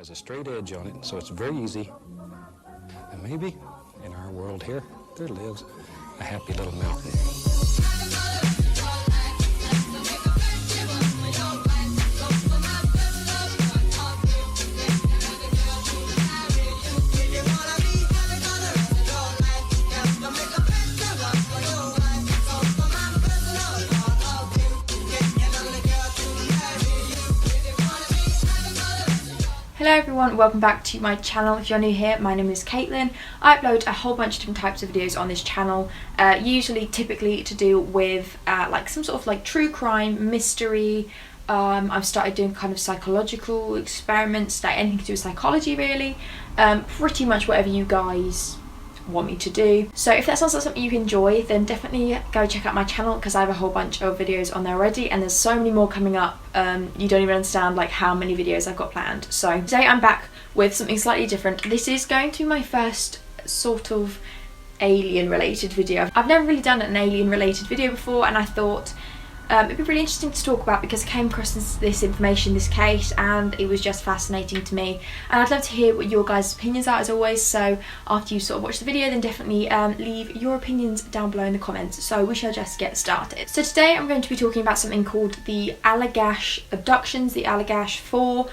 has a straight edge on it, so it's very easy. And maybe in our world here, there lives a happy little mountain. Hello everyone, welcome back to my channel. If you're new here, my name is Caitlin. I upload a whole bunch of different types of videos on this channel, typically to do with like some sort of like true crime, mystery. I've started doing kind of psychological experiments, like anything to do with psychology really. Pretty much whatever you guys want me to do. So if that sounds like something you enjoy, then definitely go check out my channel because I have a whole bunch of videos on there already, and there's so many more coming up. You don't even understand like how many videos I've got planned. So today I'm back with something slightly different. This is going to be my first sort of alien related video. I've never really done an alien related video before, and I thought it'd be really interesting to talk about because I came across this information, this case, and it was just fascinating to me, and I'd love to hear what your guys' opinions are as always. So after you sort of watch the video, then definitely leave your opinions down below in the comments. So we shall just get started. So today I'm going to be talking about something called the Allagash Abductions, the Allagash 4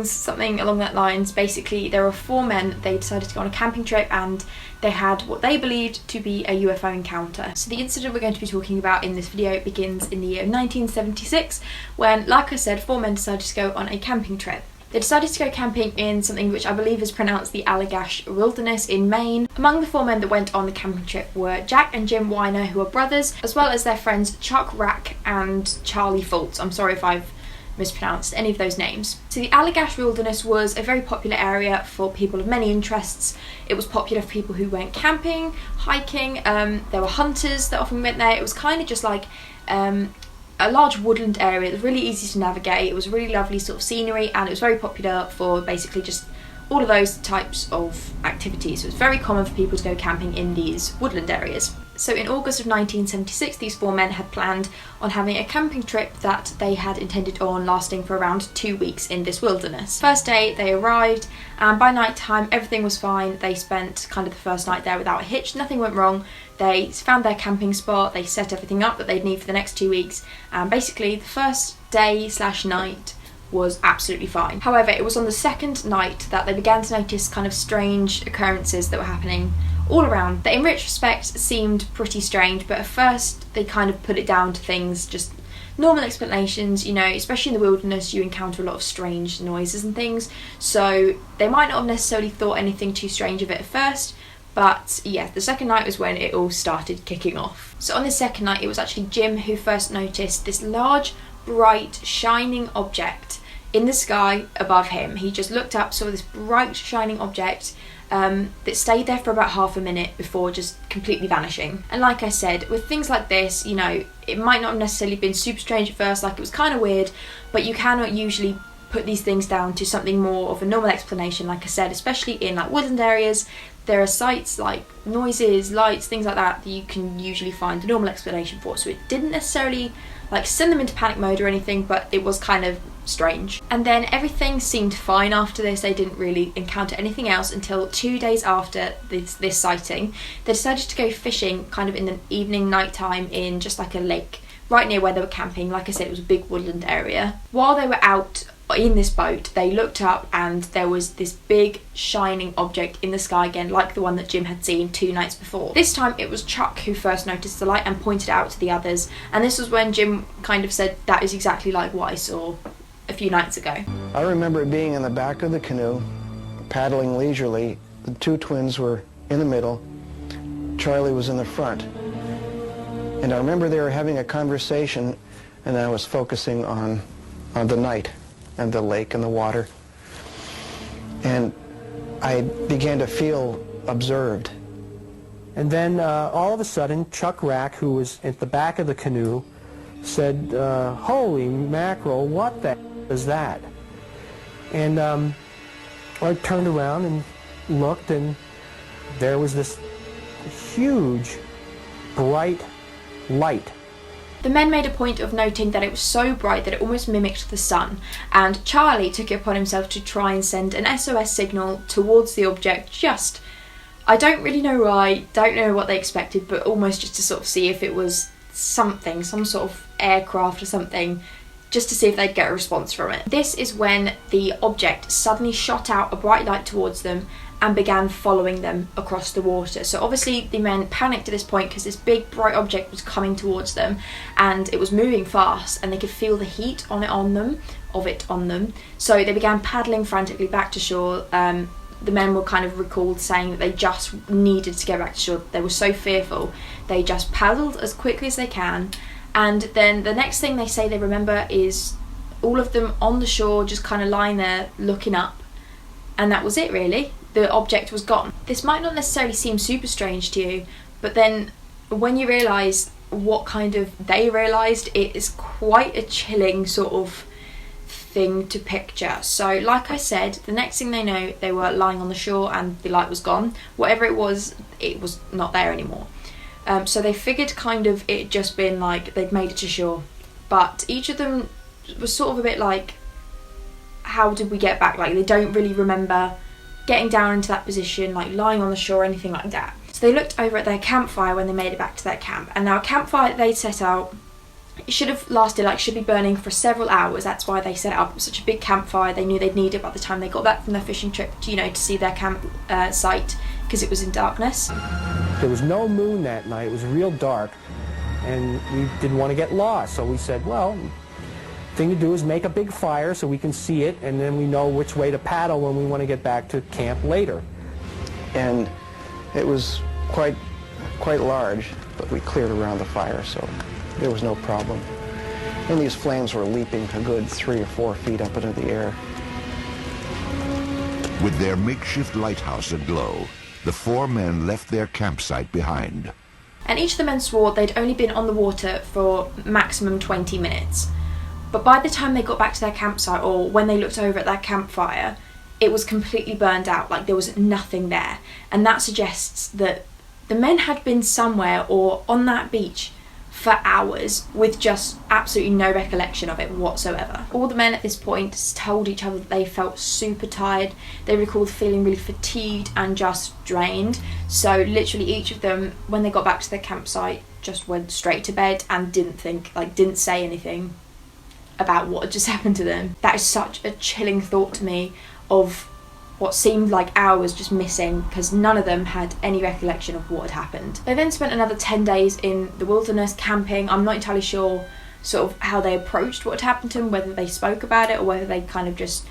something along that lines. Basically there were 4 men. They decided to go on a camping trip and they had what they believed to be a UFO encounter. So the incident we're going to be talking about in this video begins in the year 1976 when, like I said, 4 men decided to go on a camping trip. They decided to go camping in something which I believe is pronounced the Allagash Wilderness in Maine. Among the 4 men that went on the camping trip were Jack and Jim Weiner, who are brothers, as well as their friends Chuck Rack and Charlie Fultz. I'm sorry if I've mispronounced any of those names. So the Allagash Wilderness was a very popular area for people of many interests. It was popular for people who went camping, hiking, there were hunters that often went there. It was kind of just like a large woodland area. It was really easy to navigate. It was really lovely sort of scenery, and it was very popular for basically just all of those types of activities. So it was very common for people to go camping in these woodland areas. So in August of 1976, these 4 men had planned on having a camping trip that they had intended on lasting for around 2 weeks in this wilderness. First day they arrived, and by night time everything was fine. They spent kind of the first night there without a hitch. Nothing went wrong. They found their camping spot, they set everything up that they'd need for the next 2 weeks, and basically the first day / night was absolutely fine. However, it was on the second night that they began to notice kind of strange occurrences that were happening all around that in retrospect seemed pretty strange, but at first they kind of put it down to things, just normal explanations. You know, especially in the wilderness you encounter a lot of strange noises and things, so they might not have necessarily thought anything too strange of it at first. But yeah, the second night was when it all started kicking off. So on the second night it was actually Jim who first noticed this large, bright, shining object in the sky above him. He just looked up, saw this bright shining object that stayed there for about half a minute before just completely vanishing. And like I said, with things like this, you know, it might not have necessarily been super strange at first, like it was kind of weird, but you cannot usually put these things down to something more of a normal explanation. Like I said, especially in like woodland areas, there are sights like noises, lights, things like that you can usually find a normal explanation for. So it didn't necessarily like send them into panic mode or anything, but it was kind of strange. And then everything seemed fine after this. They didn't really encounter anything else until 2 days after this sighting. They decided to go fishing kind of in the evening, night time, in just like a lake right near where they were camping. Like I said, it was a big woodland area. While they were out in this boat, they looked up and there was this big shining object in the sky again, like the one that Jim had seen 2 nights before. This time it was Chuck who first noticed the light and pointed it out to the others, and this was when Jim kind of said, "That is exactly like what I saw a few nights ago." I remember it being in the back of the canoe, paddling leisurely. The 2 twins were in the middle, Charlie was in the front, and I remember they were having a conversation, and I was focusing on the night and the lake and the water, and I began to feel observed. And then all of a sudden Chuck Rack, who was at the back of the canoe, said, "Holy mackerel, what the is that?" And I turned around and looked, and there was this huge bright light The men made a point of noting that it was so bright that it almost mimicked the sun, and Charlie took it upon himself to try and send an SOS signal towards the object, I don't really know why, don't know what they expected, but almost just to sort of see if it was something, some sort of aircraft or something, just to see if they'd get a response from it. This is when the object suddenly shot out a bright light towards them and began following them across the water. So obviously the men panicked at this point because this big bright object was coming towards them and it was moving fast and they could feel the heat on them. So they began paddling frantically back to shore. The men were kind of recalled saying that they just needed to get back to shore. They were so fearful. They just paddled as quickly as they can. And then the next thing they say they remember is all of them on the shore just kind of lying there looking up. And that was it really. The object was gone. This might not necessarily seem super strange to you, but then when you realise what kind of they realised, it is quite a chilling sort of thing to picture. So like I said, the next thing they know, they were lying on the shore and the light was gone. Whatever it was not there anymore. So they figured kind of it just been like they'd made it to shore. But each of them was sort of a bit like, how did we get back? Like they don't really remember getting down into that position, like lying on the shore or anything like that. So they looked over at their campfire when they made it back to their camp. And now a campfire they'd set out, it should have lasted, like should be burning for several hours. That's why they set it up. It was such a big campfire. They knew they'd need it by the time they got back from their fishing trip, to see their camp site, because it was in darkness. There was no moon that night. It was real dark, and we didn't want to get lost. So we said, well, the thing to do is make a big fire so we can see it, and then we know which way to paddle when we want to get back to camp later. And it was quite large, but we cleared around the fire, so there was no problem. And these flames were leaping a good 3 or 4 feet up into the air. With their makeshift lighthouse aglow, the 4 men left their campsite behind. And each of the men swore they'd only been on the water for maximum 20 minutes. But by the time they got back to their campsite, or when they looked over at their campfire, it was completely burned out, like there was nothing there. And that suggests that the men had been somewhere or on that beach for hours with just absolutely no recollection of it whatsoever. All the men at this point told each other that they felt super tired. They recalled feeling really fatigued and just drained. So literally each of them, when they got back to their campsite, just went straight to bed and didn't say anything about what had just happened to them. That is such a chilling thought to me of what seemed like hours just missing, because none of them had any recollection of what had happened. They then spent another 10 days in the wilderness camping. I'm not entirely sure sort of how they approached what had happened to them, whether they spoke about it or whether they kind of just,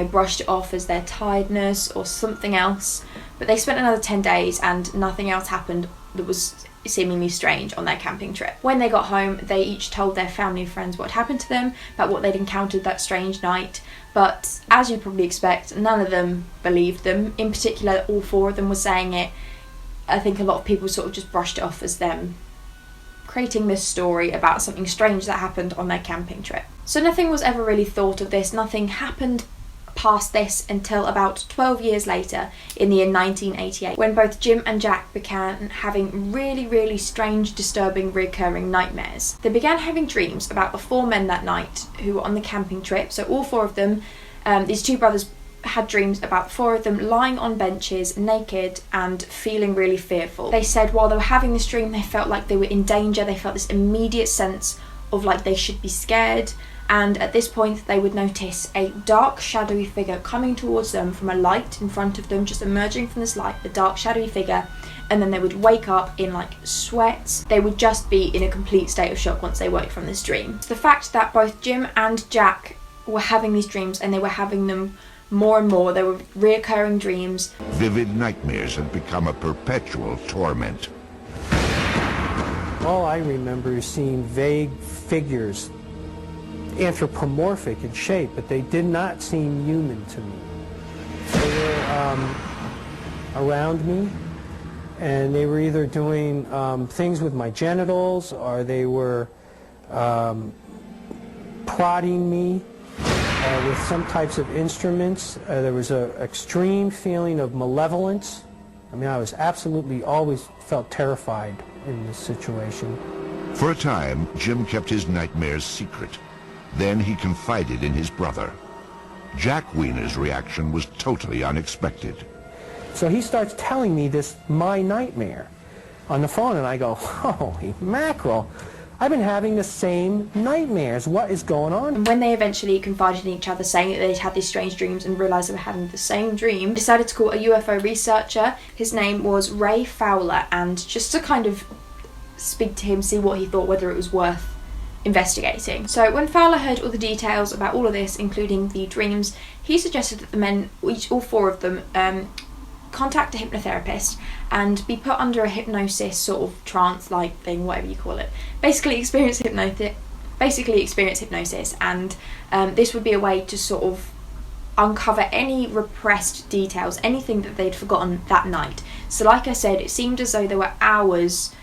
brushed it off as their tiredness or something else. But they spent another 10 days and nothing else happened that was seemingly strange on their camping trip. When they got home, they each told their family and friends what happened to them, about what they'd encountered that strange night. But as you'd probably expect, none of them believed them. In particular, all 4 of them were saying it. I think a lot of people sort of just brushed it off as them creating this story about something strange that happened on their camping trip. So nothing was ever really thought of this. Nothing happened past this until about 12 years later, in the year 1988, when both Jim and Jack began having really, really strange, disturbing, recurring nightmares. They began having dreams about the 4 men that night who were on the camping trip. So all 4 of them, these 2 brothers had dreams about 4 of them lying on benches, naked and feeling really fearful. They said while they were having this dream, they felt like they were in danger. They felt this immediate sense of like they should be scared. And at this point they would notice a dark shadowy figure coming towards them from a light in front of them, just emerging from this light, a dark shadowy figure, and then they would wake up in like sweats. They would just be in a complete state of shock once they woke from this dream. So the fact that both Jim and Jack were having these dreams, and they were having them more and more, they were reoccurring dreams. Vivid nightmares had become a perpetual torment. All I remember is seeing vague figures, anthropomorphic in shape, but they did not seem human to me. They were around me, and they were either doing things with my genitals, or they were prodding me with some types of instruments. There was an extreme feeling of malevolence. I mean, I was absolutely always felt terrified in this situation. For a time, Jim kept his nightmares secret. Then he confided in his brother. Jack Wiener's reaction was totally unexpected. So he starts telling me this, my nightmare, on the phone, and I go, holy mackerel, I've been having the same nightmares. What is going on? And when they eventually confided in each other, saying that they'd had these strange dreams and realised they were having the same dream, decided to call a UFO researcher. His name was Ray Fowler, and just to kind of speak to him, see what he thought, whether it was worth investigating. So when Fowler heard all the details about all of this, including the dreams, he suggested that the men, all four of them, contact a hypnotherapist and be put under a hypnosis sort of trance-like thing, whatever you call it. Basically experience hypnosis, and this would be a way to sort of uncover any repressed details, anything that they'd forgotten that night. So like I said, it seemed as though there were hours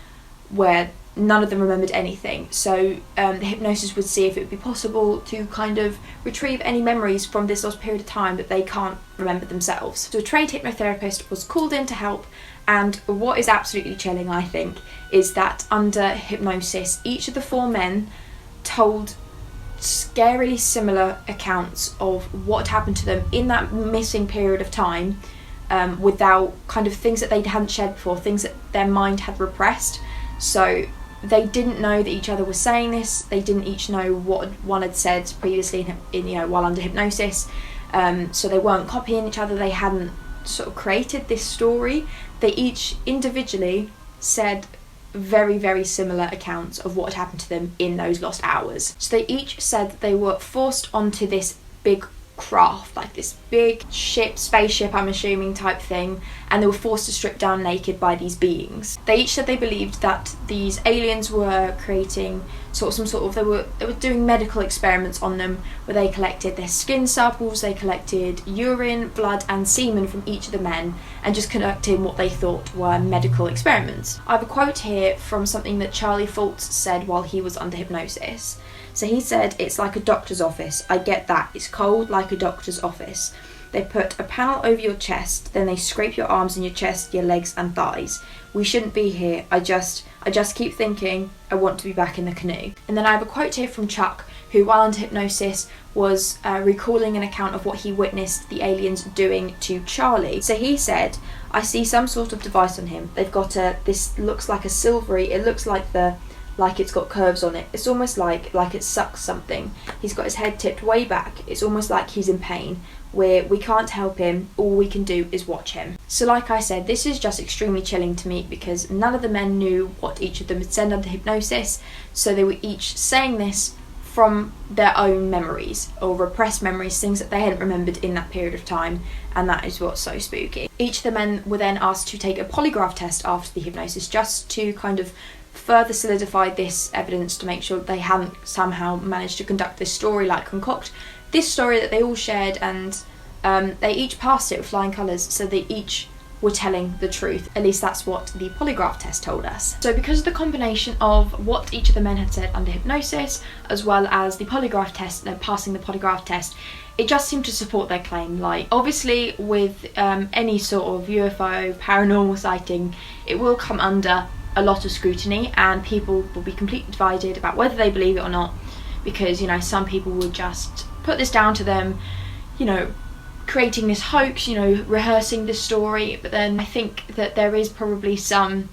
where none of them remembered anything. So the hypnosis would see if it would be possible to kind of retrieve any memories from this lost period of time that they can't remember themselves. So a trained hypnotherapist was called in to help, and what is absolutely chilling, I think, is that under hypnosis, each of the four men told scarily similar accounts of what happened to them in that missing period of time, without kind of things that they hadn't shared before, things that their mind had repressed. So they didn't know that each other was saying this. They didn't each know what one had said previously while under hypnosis. So they weren't copying each other. They hadn't sort of created this story. They each individually said very, very similar accounts of what had happened to them in those lost hours. So they each said that they were forced onto this big craft, like this big spaceship, I'm assuming, type thing, and they were forced to strip down naked by these beings. They each said they believed that these aliens were creating they were doing medical experiments on them, where they collected their skin samples, they collected urine, blood and semen from each of the men, and just conducting what they thought were medical experiments. I have a quote here from something that Charlie Fultz said while he was under hypnosis. So he said, "It's like a doctor's office. I get that. It's cold like a doctor's office. They put a panel over your chest, then they scrape your arms and your chest, your legs and thighs. We shouldn't be here. I just keep thinking, I want to be back in the canoe." And then I have a quote here from Chuck, who while under hypnosis was recalling an account of what he witnessed the aliens doing to Charlie. So he said, "I see some sort of device on him. They've got this looks like a silvery, it looks like it's got curves on it. It's almost like it sucks something. He's got his head tipped way back. It's almost like he's in pain, where we can't help him. All we can do is watch him." So like I said, this is just extremely chilling to me, because none of the men knew what each of them had said under hypnosis. So they were each saying this from their own memories, or repressed memories, things that they hadn't remembered in that period of time, and that is what's so spooky. Each of the men were then asked to take a polygraph test after the hypnosis, just to kind of further solidified this evidence, to make sure that they hadn't somehow managed to conduct this story, like concoct this story that they all shared, and they each passed it with flying colours, so they each were telling the truth. At least that's what the polygraph test told us. So because of the combination of what each of the men had said under hypnosis, as well as the polygraph test, them passing the polygraph test, it just seemed to support their claim. Like, obviously with any sort of UFO paranormal sighting, it will come under a lot of scrutiny, and people will be completely divided about whether they believe it or not, because, you know, some people would just put this down to them, you know, creating this hoax, you know, rehearsing this story. But then I think that there is probably some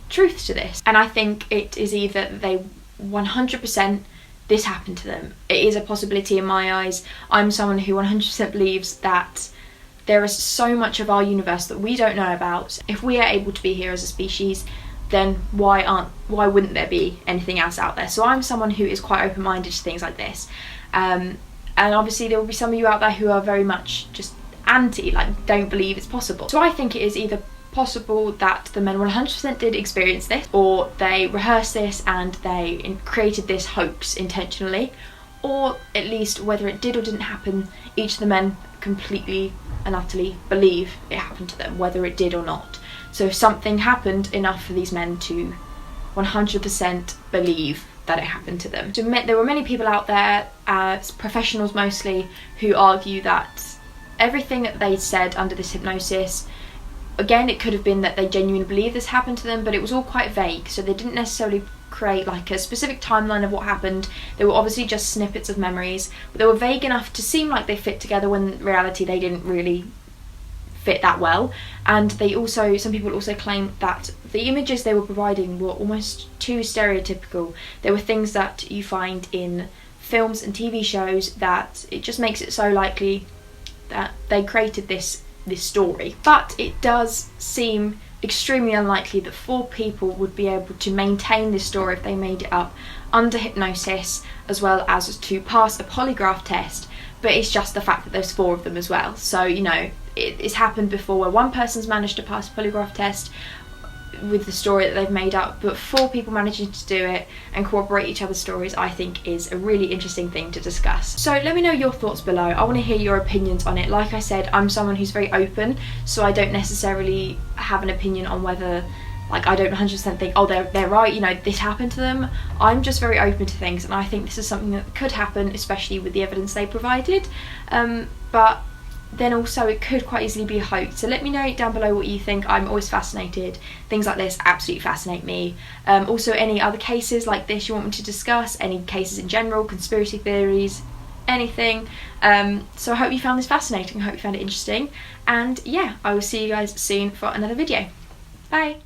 truth to this, and I think it is either that they 100% this happened to them. It is a possibility in my eyes. I'm someone who 100% believes that there is so much of our universe that we don't know about. If we are able to be here as a species, then why wouldn't there be anything else out there? So I'm someone who is quite open-minded to things like this, and obviously there will be some of you out there who are very much just anti, like don't believe it's possible. So I think it is either possible that the men 100% did experience this, or they rehearsed this and they created this hoax intentionally, or at least whether it did or didn't happen, each of the men completely and utterly believe it happened to them, whether it did or not. So something happened enough for these men to 100% believe that it happened to them. So there were many people out there, professionals mostly, who argue that everything that they said under this hypnosis, again, it could have been that they genuinely believe this happened to them, but it was all quite vague, so they didn't necessarily create like a specific timeline of what happened. They were obviously just snippets of memories, but they were vague enough to seem like they fit together when in reality they didn't really fit that well. And they also, some people also claim that the images they were providing were almost too stereotypical. There were things that you find in films and TV shows that it just makes it so likely that they created this story. But it does seem extremely unlikely that 4 people would be able to maintain this story if they made it up under hypnosis, as well as to pass a polygraph test. But it's just the fact that there's 4 of them as well. So, you know, it's happened before where one person's managed to pass a polygraph test with the story that they've made up, but 4 people managing to do it and corroborate each other's stories, I think is a really interesting thing to discuss. So let me know your thoughts below. I want to hear your opinions on it. Like I said, I'm someone who's very open, so I don't necessarily have an opinion on whether, like, I don't 100% think, oh, they're right, you know, this happened to them. I'm just very open to things, and I think this is something that could happen, especially with the evidence they provided. But then also it could quite easily be a hoax. So let me know down below what you think. I'm always fascinated. Things like this absolutely fascinate me. Also, any other cases like this you want me to discuss, any cases in general, conspiracy theories, anything. So I hope you found this fascinating. I hope you found it interesting. And yeah, I will see you guys soon for another video. Bye.